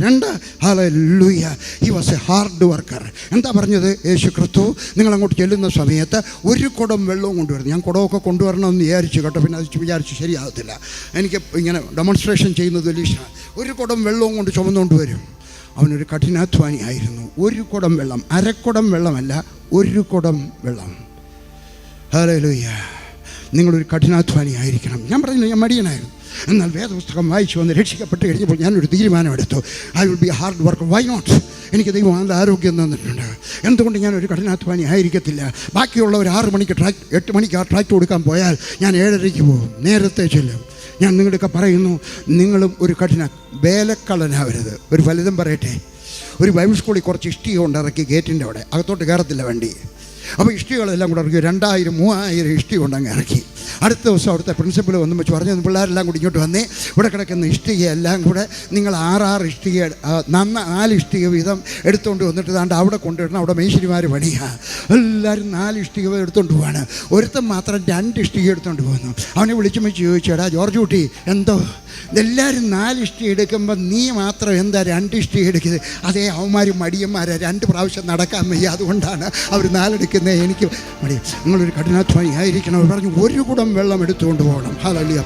രണ്ട്, hallelujah, he was A hard worker. എന്താ പറഞ്ഞത്? യേശു ക്രിസ്തു നിങ്ങളങ്ങോട്ട് ചെല്ലുന്ന സമയത്ത് ഒരു കുടം വെള്ളവും കൊണ്ടുവരുന്നു. ഞാൻ കുടമൊക്കെ കൊണ്ടുവരണമെന്ന് വിചാരിച്ചു കേട്ടോ. പിന്നെ അത് വിചാരിച്ചു ശരിയാകത്തില്ല, എനിക്ക് ഇങ്ങനെ ഡെമോൺസ്ട്രേഷൻ ചെയ്യുന്നത് വലിയ ഇഷ്ടമാണ്. ഒരു കുടം വെള്ളവും കൊണ്ട് ചുമന്നുകൊണ്ട് വരും. അവനൊരു കഠിനാധ്വാനിയായിരുന്നു. ഒരു കുടം വെള്ളം, അരക്കുടം വെള്ളമല്ല, ഒരു കുടം വെള്ളം. ഹല്ലേലൂയ, നിങ്ങളൊരു കഠിനാധ്വാനിയായിരിക്കണം. ഞാൻ പറയുന്നത് ഞാൻ മടിയനായിരുന്നു. എന്നാൽ വേദപുസ്തകം വായിച്ചു വന്ന് രക്ഷിക്കപ്പെട്ട് കഴിഞ്ഞപ്പോൾ ഞാനൊരു തീരുമാനമെടുത്തു. I will be hard work. Why not? എനിക്ക് ദൈവം നല്ല ആരോഗ്യം തന്നിട്ടുണ്ട്. എന്തുകൊണ്ട് ഞാനൊരു കഠിനാധ്വാനി ആയിരിക്കത്തില്ല? ബാക്കിയുള്ള ഒരു 6 മണിക്ക് 8 മണിക്ക് ആ ട്രാക്ട് കൊടുക്കാൻ പോയാൽ ഞാൻ 7:30 പോകും, നേരത്തെ ചെല്ലും. ഞാൻ നിങ്ങളുടെയൊക്കെ പറയുന്നു, നിങ്ങളും ഒരു വേലക്കള്ളനാവരുത്. ഒരു ഫലിതം പറയട്ടെ. ഒരു ബൈബിൾ സ്കൂളിൽ കുറച്ച് ഇഷ്ടിക കൊണ്ട് ഇറക്കി ഗേറ്റിൻ്റെ അവിടെ, അകത്തോട്ട് കയറത്തില്ല വണ്ടി. അപ്പോൾ ഇഷ്ടികളെല്ലാം കൂടെ ഇറക്കി 2000-3000 ഇഷ്ടിക കൊണ്ടങ്ങ് ഇറക്കി. അടുത്ത ദിവസം അവിടുത്തെ പ്രിൻസിപ്പൽ വന്നു വെച്ച് പറഞ്ഞു, പിള്ളേരെല്ലാം കൂടി ഇങ്ങോട്ട് വന്നേ, ഇവിടെ കിടക്കുന്ന ഇഷ്ടികയെല്ലാം കൂടെ നിങ്ങൾ 6 ഇഷ്ടിക 4 ഇഷ്ടിക വീതം എടുത്തുകൊണ്ട് വന്നിട്ട് താണ്ട് അവിടെ കൊണ്ടുവരണം. അവിടെ മേശിരിമാർ പണിയാണ്. എല്ലാവരും 4 ഇഷ്ടിക എടുത്തുകൊണ്ട് പോവാണ്. ഒരുത്തൻ മാത്രം 2 ഇഷ്ടിക എടുത്തുകൊണ്ട് പോകുന്നു. അവനെ വിളിച്ചു വെച്ച് ചോദിച്ചു, എടാ ജോർജ് കുട്ടി, എന്തോ എല്ലാവരും 4 ഇഷ്ടിക എടുക്കുമ്പോൾ നീ മാത്രം എന്താ 2 ഇഷ്ടിക എടുക്കുന്നത്? അതേ, അവന്മാർ മടിയന്മാരെ 2 പ്രാവശ്യം നടക്കാൻ വയ്യ, അതുകൊണ്ടാണ് അവർ 4 എടുക്കുന്നത്. എനിക്ക് മടി. നിങ്ങളൊരു കഠിനാധ്വാനി ആയിരിക്കണം. പറഞ്ഞു, ഒരു കുടം വെള്ളം എടുത്തുകൊണ്ട് പോകണം. ഹല്ലേലൂയ.